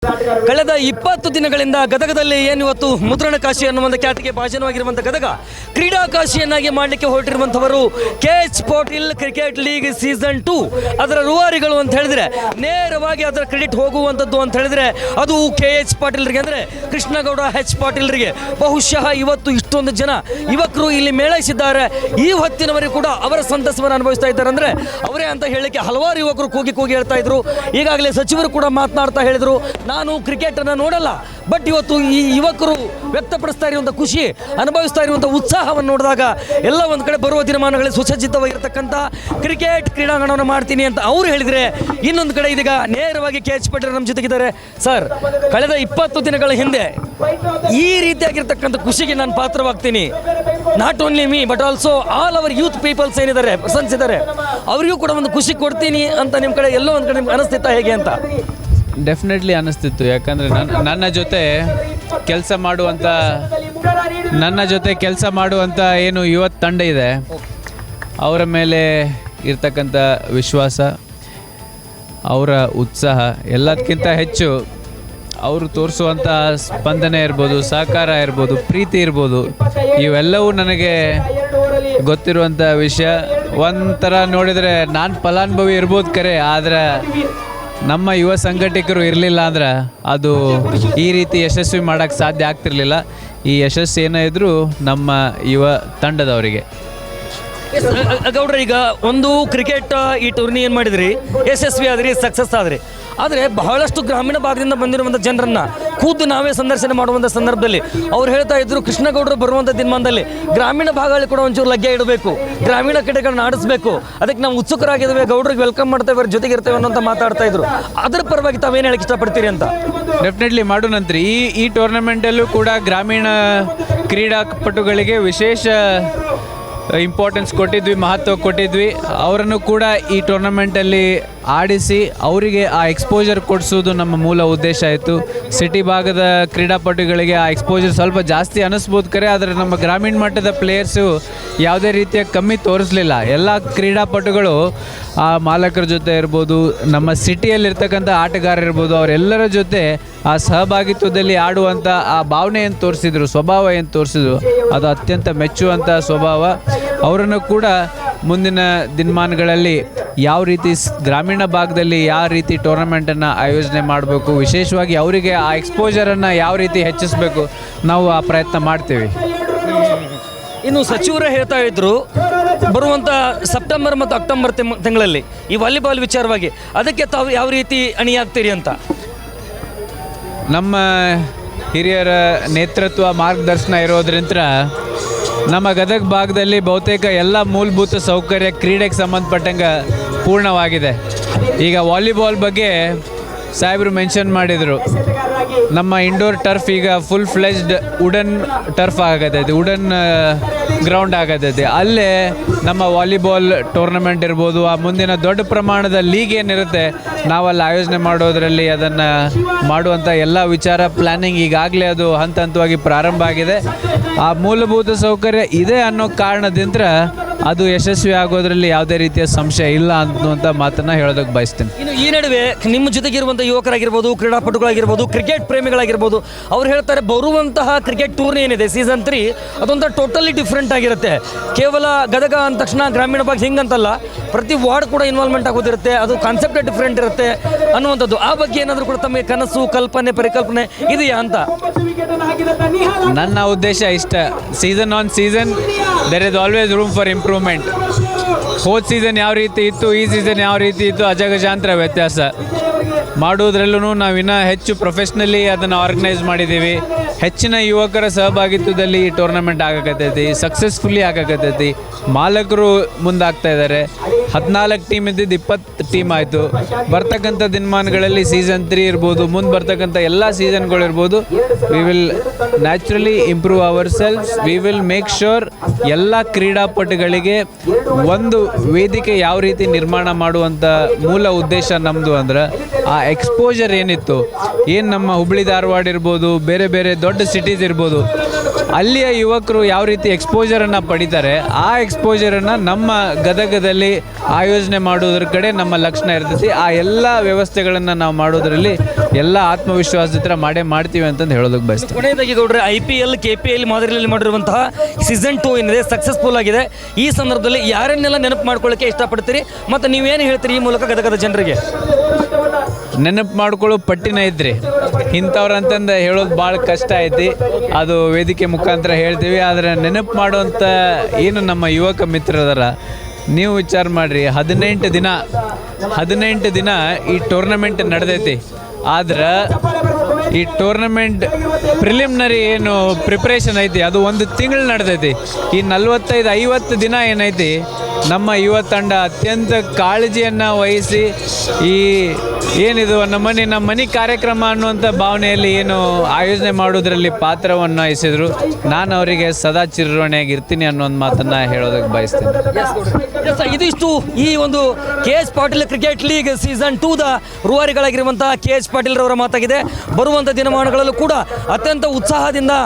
ಕಳೆದ 20 ದಿನಗಳಿಂದ ಗದಗದಲ್ಲಿ ಏನು ಇವತ್ತು ಮುದ್ರಣ ಕಾಶಿ ಅನ್ನುವಂಥ ಖ್ಯಾತಿಗೆ ಭಾಜನವಾಗಿರುವಂಥ ಗದಗ ಕ್ರೀಡಾ ಕಾಶಿಯನ್ನಾಗಿ ಮಾಡಲಿಕ್ಕೆ ಹೊರಟಿರುವಂಥವರು KH Patil cricket league season 2 ಅದರ ರೂವಾರಿಗಳು ಅಂತ ಹೇಳಿದ್ರೆ ನೇರವಾಗಿ ಅದರ ಕ್ರೆಡಿಟ್ ಹೋಗುವಂಥದ್ದು ಅಂತ ಹೇಳಿದ್ರೆ ಅದು KH ಪಾಟೀಲ್ರಿಗೆ ಅಂದರೆ ಕೃಷ್ಣಗೌಡ H ಪಾಟೀಲ್ರಿಗೆ. ಬಹುಶಃ ಇವತ್ತು ಇಷ್ಟೊಂದು ಜನ ಯುವಕರು ಇಲ್ಲಿ ಮೇಳೈಸಿದ್ದಾರೆ. ಈ ಹೊತ್ತಿನವರೆಗೂ ಕೂಡ ಅವರ ಸಂತಸವನ್ನು ಅನುಭವಿಸ್ತಾ ಇದ್ದಾರೆ ಅಂದರೆ ಅವರೇ ಅಂತ ಹೇಳಲಿಕ್ಕೆ ಹಲವಾರು ಯುವಕರು ಕೂಗಿ ಹೇಳ್ತಾ ಇದ್ರು. ಈಗಾಗಲೇ ಸಚಿವರು ಕೂಡ ಮಾತನಾಡ್ತಾ ಹೇಳಿದರು, ನಾನು ಕ್ರಿಕೆಟನ್ನು ನೋಡಲ್ಲ, ಬಟ್ ಇವತ್ತು ಈ ಯುವಕರು ವ್ಯಕ್ತಪಡಿಸ್ತಾ ಇರುವಂಥ ಖುಷಿ, ಅನುಭವಿಸ್ತಾ ಇರುವಂಥ ಉತ್ಸಾಹವನ್ನು ನೋಡಿದಾಗ ಎಲ್ಲ ಒಂದು ಕಡೆ ಬರುವ ದಿನಮಾನಗಳಲ್ಲಿ ಸುಸಜ್ಜಿತವಾಗಿರ್ತಕ್ಕಂಥ ಕ್ರಿಕೆಟ್ ಕ್ರೀಡಾಂಗಣವನ್ನು ಮಾಡ್ತೀನಿ ಅಂತ ಅವರು ಹೇಳಿದರೆ, ಇನ್ನೊಂದು ಕಡೆ ಇದೀಗ ನೇರವಾಗಿ KH ಪಾಟೀಲ್ ನಮ್ಮ ಜೊತೆಗಿದ್ದಾರೆ. ಸರ್, ಕಳೆದ 20 ದಿನಗಳ ಹಿಂದೆ ಈ ರೀತಿಯಾಗಿರ್ತಕ್ಕಂಥ ಖುಷಿಗೆ ನಾನು ಪಾತ್ರವಾಗ್ತೀನಿ. Not only me but also all our youth peoples ಏನಿದ್ದಾರೆ, ಪರ್ಸನ್ಸ್ ಇದ್ದಾರೆ, ಅವರಿಗೂ ಕೂಡ ಒಂದು ಖುಷಿ ಕೊಡ್ತೀನಿ ಅಂತ ನಿಮ್ಮ ಕಡೆ ಎಲ್ಲೋ ಒಂದು ಕಡೆ ನಿಮ್ಗೆ ಅನಿಸ್ತಿತ್ತಾ ಹೇಗೆ ಅಂತ? ಡೆಫಿನೆಟ್ಲಿ ಅನ್ನಿಸ್ತಿತ್ತು. ಯಾಕಂದರೆ ನನ್ನ ಜೊತೆ ಕೆಲಸ ಮಾಡುವಂಥ ಏನು ಯುವ ತಂಡ ಇದೆ, ಅವರ ಮೇಲೆ ಇರ್ತಕ್ಕಂಥ ವಿಶ್ವಾಸ, ಅವರ ಉತ್ಸಾಹ, ಎಲ್ಲದಕ್ಕಿಂತ ಹೆಚ್ಚು ಅವರು ತೋರಿಸುವಂಥ ಸ್ಪಂದನೆ ಇರ್ಬೋದು, ಸಹಕಾರ ಇರ್ಬೋದು, ಪ್ರೀತಿ ಇರ್ಬೋದು, ಇವೆಲ್ಲವೂ ನನಗೆ ಗೊತ್ತಿರುವಂಥ ವಿಷಯ. ಒಂಥರ ನೋಡಿದರೆ ನಾನು ಫಲಾನುಭವಿ ಇರ್ಬೋದು ಕರೆ, ಆದರೆ ನಮ್ಮ ಯುವ ಸಂಘಟಕರು ಇರಲಿಲ್ಲ ಅಂದ್ರೆ ಅದು ಈ ರೀತಿ ಯಶಸ್ವಿ ಮಾಡೋಕ್ಕೆ ಸಾಧ್ಯ ಆಗ್ತಿರಲಿಲ್ಲ. ಈ ಯಶಸ್ಸು ಏನೇ ಇದ್ದರೂ ನಮ್ಮ ಯುವ ತಂಡದವರಿಗೆ. ಗೌಡ್ರ, ಈಗ ಒಂದು ಕ್ರಿಕೆಟ್ ಈ ಟೂರ್ನಿ ಏನು ಮಾಡಿದ್ರಿ, ಯಶಸ್ವಿ ಆದ್ರಿ, ಸಕ್ಸಸ್ ಆದ್ರಿ, ಆದರೆ ಬಹಳಷ್ಟು ಗ್ರಾಮೀಣ ಭಾಗದಿಂದ ಬಂದಿರುವಂಥ ಜನರನ್ನು ಖುದ್ದು ನಾವೇ ಸಂದರ್ಶನ ಮಾಡುವಂಥ ಸಂದರ್ಭದಲ್ಲಿ ಅವ್ರು ಹೇಳ್ತಾ ಇದ್ರು, ಕೃಷ್ಣಗೌಡರು ಬರುವಂಥ ದಿನಮಾನದಲ್ಲಿ ಗ್ರಾಮೀಣ ಭಾಗಗಳಲ್ಲಿ ಕೂಡ ಒಂಚೂರು ಲಗ್ಗೆ ಇಡಬೇಕು, ಗ್ರಾಮೀಣ ಕಡೆಗಳನ್ನ ಆಡಿಸ್ಬೇಕು, ಅದಕ್ಕೆ ನಾವು ಉತ್ಸುಕರಾಗಿದ್ದೇವೆ, ಗೌಡ್ರಿಗೆ ವೆಲ್ಕಮ್ ಮಾಡ್ತೇವೆ, ಜೊತೆಗೆ ಇರ್ತೇವೆ ಅನ್ನೋಂಥ ಮಾತಾಡ್ತಾ ಇದ್ರು. ಅದ್ರ ಪರವಾಗಿ ತಾವೇನು ಹೇಳಕ್ಕೆ ಇಷ್ಟಪಡ್ತೀರಿ ಅಂತ? ಡೆಫಿನೆಟ್ಲಿ ಮಾಡೋಣಂತ್ರಿ. ಈ ಟೂರ್ನಮೆಂಟಲ್ಲೂ ಕೂಡ ಗ್ರಾಮೀಣ ಕ್ರೀಡಾಪಟುಗಳಿಗೆ ವಿಶೇಷ ಇಂಪಾರ್ಟೆನ್ಸ್ ಕೊಟ್ಟಿದ್ವಿ, ಮಹತ್ವ ಕೊಟ್ಟಿದ್ವಿ. ಅವರನ್ನು ಕೂಡ ಈ ಟೂರ್ನಮೆಂಟಲ್ಲಿ ಆಡಿಸಿ ಅವರಿಗೆ ಆ ಎಕ್ಸ್ಪೋಜರ್ ಕೊಡಿಸೋದು ನಮ್ಮ ಮೂಲ ಉದ್ದೇಶ ಆಯಿತು. ಸಿಟಿ ಭಾಗದ ಕ್ರೀಡಾಪಟುಗಳಿಗೆ ಆ ಎಕ್ಸ್ಪೋಜರ್ ಸ್ವಲ್ಪ ಜಾಸ್ತಿ ಅನ್ನಿಸ್ಬೋದು ಕರೆ, ಆದರೆ ನಮ್ಮ ಗ್ರಾಮೀಣ ಮಟ್ಟದ ಪ್ಲೇಯರ್ಸು ಯಾವುದೇ ರೀತಿಯ ಕಮ್ಮಿ ತೋರಿಸಲಿಲ್ಲ. ಎಲ್ಲ ಕ್ರೀಡಾಪಟುಗಳು ಆ ಮಾಲಕರ ಜೊತೆ ಇರ್ಬೋದು, ನಮ್ಮ ಸಿಟಿಯಲ್ಲಿರ್ತಕ್ಕಂಥ ಆಟಗಾರರು ಇರ್ಬೋದು, ಅವರೆಲ್ಲರ ಜೊತೆ ಆ ಸಹಭಾಗಿತ್ವದಲ್ಲಿ ಆಡುವಂಥ ಆ ಭಾವನೆ ಏನು ತೋರಿಸಿದ್ರು, ಸ್ವಭಾವ ಏನು ತೋರಿಸಿದ್ರು, ಅದು ಅತ್ಯಂತ ಮೆಚ್ಚುವಂಥ ಸ್ವಭಾವ. ಅವರನ್ನು ಕೂಡ ಮುಂದಿನ ದಿನಮಾನಗಳಲ್ಲಿ ಯಾವ ರೀತಿ ಗ್ರಾಮೀಣ ಭಾಗದಲ್ಲಿ ಯಾವ ರೀತಿ ಟೂರ್ನಮೆಂಟನ್ನು ಆಯೋಜನೆ ಮಾಡಬೇಕು, ವಿಶೇಷವಾಗಿ ಅವರಿಗೆ ಆ ಎಕ್ಸ್ಪೋಜರನ್ನು ಯಾವ ರೀತಿ ಹೆಚ್ಚಿಸಬೇಕು, ನಾವು ಆ ಪ್ರಯತ್ನ ಮಾಡ್ತೀವಿ. ಇನ್ನು ಸಚಿವರು ಹೇಳ್ತಾ ಇದ್ರು, ಬರುವಂಥ ಸೆಪ್ಟೆಂಬರ್ ಮತ್ತು ಅಕ್ಟೋಬರ್ ತಿಂಗಳಲ್ಲಿ ಈ ವಾಲಿಬಾಲ್ ವಿಚಾರವಾಗಿ ಅದಕ್ಕೆ ತಾವು ಯಾವ ರೀತಿ ಅಣಿಯಾಗ್ತೀರಿ ಅಂತ? ನಮ್ಮ ಹಿರಿಯರ ನೇತೃತ್ವ ಮಾರ್ಗದರ್ಶನ ಇರೋದ್ರಿಂದ ನಮ್ಮ ಗದಗ ಭಾಗದಲ್ಲಿ ಬಹುತೇಕ ಎಲ್ಲ ಮೂಲಭೂತ ಸೌಕರ್ಯ ಕ್ರೀಡೆಗೆ ಸಂಬಂಧಪಟ್ಟಂಗೆ ಪೂರ್ಣವಾಗಿದೆ. ಈಗ ವಾಲಿಬಾಲ್ ಬಗ್ಗೆ ಸಾಹೇಬರು ಮೆನ್ಷನ್ ಮಾಡಿದರು. ನಮ್ಮ ಇಂಡೋರ್ ಟರ್ಫ್ ಈಗ ಫುಲ್ ಫ್ಲೆಜ್ಡ್ ವುಡನ್ ಟರ್ಫ್ ಆಗತೈತಿ, ವುಡನ್ ಗ್ರೌಂಡ್ ಆಗತೈತಿ. ಅಲ್ಲೇ ನಮ್ಮ ವಾಲಿಬಾಲ್ ಟೂರ್ನಮೆಂಟ್ ಇರ್ಬೋದು, ಆ ಮುಂದಿನ ದೊಡ್ಡ ಪ್ರಮಾಣದ ಲೀಗ್ ಏನಿರುತ್ತೆ ನಾವಲ್ಲಿ ಆಯೋಜನೆ ಮಾಡೋದರಲ್ಲಿ ಅದನ್ನು ಮಾಡುವಂಥ ಎಲ್ಲ ವಿಚಾರ ಪ್ಲ್ಯಾನಿಂಗ್ ಈಗಾಗಲೇ ಅದು ಹಂತ ಹಂತವಾಗಿ ಪ್ರಾರಂಭ ಆಗಿದೆ. ಆ ಮೂಲಭೂತ ಸೌಕರ್ಯ ಇದೆ ಅನ್ನೋ ಕಾರಣದಿಂದ ಅದು ಯಶಸ್ವಿ ಆಗೋದ್ರಲ್ಲಿ ಯಾವುದೇ ರೀತಿಯ ಸಂಶಯ ಇಲ್ಲ ಅನ್ನುವಂಥ ಮಾತನ್ನು ಹೇಳೋದಕ್ಕೆ ಬಯಸ್ತೇನೆ. ಇನ್ನು ಈ ನಡುವೆ ನಿಮ್ಮ ಜೊತೆಗಿರುವಂಥ ಯುವಕರಾಗಿರ್ಬೋದು, ಕ್ರೀಡಾಪಟುಗಳಾಗಿರ್ಬೋದು, ಕ್ರಿಕೆಟ್ ಪ್ರೇಮಿಗಳಾಗಿರ್ಬೋದು, ಅವ್ರು ಹೇಳ್ತಾರೆ ಬರುವಂತಹ ಕ್ರಿಕೆಟ್ ಟೂರ್ನಿ ಏನಿದೆ ಸೀಸನ್ 3 ಅದೊಂಥರ ಟೋಟಲಿ ಡಿಫ್ರೆಂಟ್ ಆಗಿರುತ್ತೆ. ಕೇವಲ ಗದಗ ಅಂದ ತಕ್ಷಣ ಗ್ರಾಮೀಣ ಭಾಗ ಹಿಂಗಂತಲ್ಲ, ಪ್ರತಿ ವಾರ್ಡ್ ಕೂಡ ಇನ್ವಾಲ್ವ್ಮೆಂಟ್ ಆಗೋದಿರುತ್ತೆ, ಅದು ಕಾನ್ಸೆಪ್ಟೇ ಡಿಫ್ರೆಂಟ್ ಇರುತ್ತೆ ಅನ್ನುವಂಥದ್ದು. ಆ ಬಗ್ಗೆ ಏನಾದರೂ ಕೂಡ ತಮಗೆ ಕನಸು, ಕಲ್ಪನೆ, ಪರಿಕಲ್ಪನೆ ಇದೆಯಾ ಅಂತ? ನನ್ನ ಉದ್ದೇಶ ಇಷ್ಟ, season on season there is always room for improvement. ಹೋದ ಸೀಸನ್ ಯಾವ ರೀತಿ ಇತ್ತು, ಈ ಸೀಸನ್ ಯಾವ ರೀತಿ ಇತ್ತು, ಅಜಗಜಾಂತರ ವ್ಯತ್ಯಾಸ. ಮಾಡೋದ್ರಲ್ಲೂ ನಾವು ಇನ್ನೂ ಹೆಚ್ಚು ಪ್ರೊಫೆಷ್ನಲಿ ಅದನ್ನು ಆರ್ಗನೈಸ್ ಮಾಡಿದ್ದೀವಿ. ಹೆಚ್ಚಿನ ಯುವಕರ ಸಹಭಾಗಿತ್ವದಲ್ಲಿ ಈ ಟೂರ್ನಮೆಂಟ್ ಆಗಕತ್ತೈತಿ, ಸಕ್ಸಸ್ಫುಲ್ಲಿ ಆಗಕತ್ತೈತಿ. ಮಾಲಕರು ಮುಂದಾಗ್ತಾ ಇದ್ದಾರೆ. 14 ಟೀಮ್ ಇದ್ದಿದ್ದು 20 ಟೀಮ್ ಆಯಿತು. ಬರ್ತಕ್ಕಂಥ ದಿನಮಾನಗಳಲ್ಲಿ ಸೀಸನ್ 3 ಇರ್ಬೋದು, ಮುಂದೆ ಬರ್ತಕ್ಕಂಥ ಎಲ್ಲ ಸೀಸನ್ಗಳಿರ್ಬೋದು, we will naturally improve our selfs. We will make sure ಎಲ್ಲ ಕ್ರೀಡಾಪಟುಗಳಿಗೆ ಒಂದು ವೇದಿಕೆ ಯಾವ ರೀತಿ ನಿರ್ಮಾಣ ಮಾಡುವಂಥ ಮೂಲ ಉದ್ದೇಶ ನಮ್ಮದು ಅಂದ್ರೆ ಆ ಎಕ್ಸ್ಪೋಜರ್ ಏನಿತ್ತು, ಏನು ನಮ್ಮ ಹುಬ್ಬಳ್ಳಿ ಧಾರವಾಡ ಇರ್ಬೋದು, ಬೇರೆ ಬೇರೆ ದೊಡ್ಡ ಸಿಟೀಸ್ ಇರ್ಬೋದು, ಅಲ್ಲಿಯ ಯುವಕರು ಯಾವ ರೀತಿ ಎಕ್ಸ್ಪೋಜರನ್ನು ಪಡಿತಾರೆ, ಆ ಎಕ್ಸ್ಪೋಜರನ್ನು ನಮ್ಮ ಗದಗದಲ್ಲಿ ಆಯೋಜನೆ ಮಾಡೋದ್ರ ಕಡೆ ನಮ್ಮ ಲಕ್ಷ್ಯ ಇರ್ತೈತಿ. ಆ ಎಲ್ಲ ವ್ಯವಸ್ಥೆಗಳನ್ನು ನಾವು ಮಾಡೋದರಲ್ಲಿ ಎಲ್ಲ ಆತ್ಮವಿಶ್ವಾಸದಿಂದ ಮಾಡ್ತೀವಿ ಅಂತಂದು ಹೇಳೋದಕ್ಕೆ ಬಯಸ್ತೀನಿ. ಕೊನೆಯದಾಗಿ ಗೌಡ್ರೆ, IPL KPL ಮಾದರಿಯಲ್ಲಿ ಮಾಡಿರುವಂತಹ ಸೀಸನ್ 2 ಏನಿದೆ ಸಕ್ಸಸ್ಫುಲ್ ಆಗಿದೆ. ಈ ಸಂದರ್ಭದಲ್ಲಿ ಯಾರನ್ನೆಲ್ಲ ನೆನಪು ಮಾಡ್ಕೊಳ್ಳೋಕೆ ಇಷ್ಟಪಡ್ತೀರಿ ಮತ್ತು ನೀವೇನು ಹೇಳ್ತೀರಿ ಈ ಮೂಲಕ ಗದಗದ ಜನರಿಗೆ? ನೆನಪು ಮಾಡ್ಕೊಳ್ಳೋ ಪಟ್ಟಿನ ಐತ್ರಿ, ಇಂಥವ್ರು ಅಂತಂದು ಹೇಳೋದು ಭಾಳ ಕಷ್ಟ ಐತಿ. ಅದು ವೇದಿಕೆ ಮುಖಾಂತರ ಹೇಳ್ತೀವಿ. ಆದರೆ ನೆನಪು ಮಾಡುವಂಥ ಏನು ನಮ್ಮ ಯುವಕ ಮಿತ್ರರದಾರ, ನೀವು ವಿಚಾರ ಮಾಡಿರಿ, 18 ದಿನ ಈ ಟೂರ್ನಮೆಂಟ್ ನಡೆದೈತಿ. ಆದ್ರೆ ಈ ಟೂರ್ನಮೆಂಟ್ ಪ್ರಿಲಿಮಿನರಿ ಏನು ಪ್ರಿಪ್ರೇಷನ್ ಐತಿ ಅದು 1 ತಿಂಗಳು ನಡೆದೈತಿ. ಈ 45-50 ದಿನ ಏನೈತಿ ನಮ್ಮ ಯುವ ತಂಡ ಅತ್ಯಂತ ಕಾಳಜಿಯನ್ನು ವಹಿಸಿ ಈ ಏನಿದು ನಮ್ಮ ಮನೆ ಕಾರ್ಯಕ್ರಮ ಅನ್ನುವಂಥ ಭಾವನೆಯಲ್ಲಿ ಏನು ಆಯೋಜನೆ ಮಾಡೋದ್ರಲ್ಲಿ ಪಾತ್ರವನ್ನು ವಹಿಸಿದ್ರು. ನಾನು ಅವರಿಗೆ ಸದಾ ಚಿರಋಣಿಯಾಗಿರ್ತೀನಿ ಅನ್ನೋ ಒಂದು ಮಾತನ್ನು ಹೇಳೋದಕ್ಕೆ ಬಯಸ್ತೀನಿ. ಇದಿಷ್ಟು ಈ ಒಂದು KH Patil cricket league season 2ದ ರೂವಾರಿಗಳಾಗಿರುವಂತಹ KH ಪಾಟೀಲ್ ರವರ ಮಾತಾಗಿದೆ. ಬರುವಂಥ ದಿನಮಾನಗಳಲ್ಲೂ ಕೂಡ ಅತ್ಯಂತ ಉತ್ಸಾಹದಿಂದ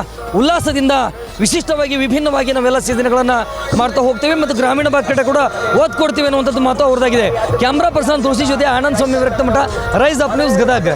ಉಲ್ಲಾಸದಿಂದ ವಿಶಿಷ್ಟವಾಗಿ ವಿಭಿನ್ನವಾಗಿ ನಾವೆಲ್ಲ ಸೀಸನ್ಗಳನ್ನು ಮಾಡ್ತಾ ಹೋಗ್ತೇವೆ ಮತ್ತು ಗ್ರಾಮೀಣ ಭಾಗ ಕಡೆ ಕೂಡ ಒತ್ತು ಕೊಡ್ತೀವಿ ಅನ್ನುವಂಥದ್ದು ಮಾತು ಅವ್ರದ್ದಾಗಿದೆ. ಕ್ಯಾಮ್ರಾ ಪರ್ಸನ್ ತುಳಸಿ ಜೊತೆ ಆನಂದ್ ಸ್ವಾಮಿ ವ್ಯಕ್ತಮಠ, ರೈಸ್ ಅಪ್ ನ್ಯೂಸ್ ಗದಗ.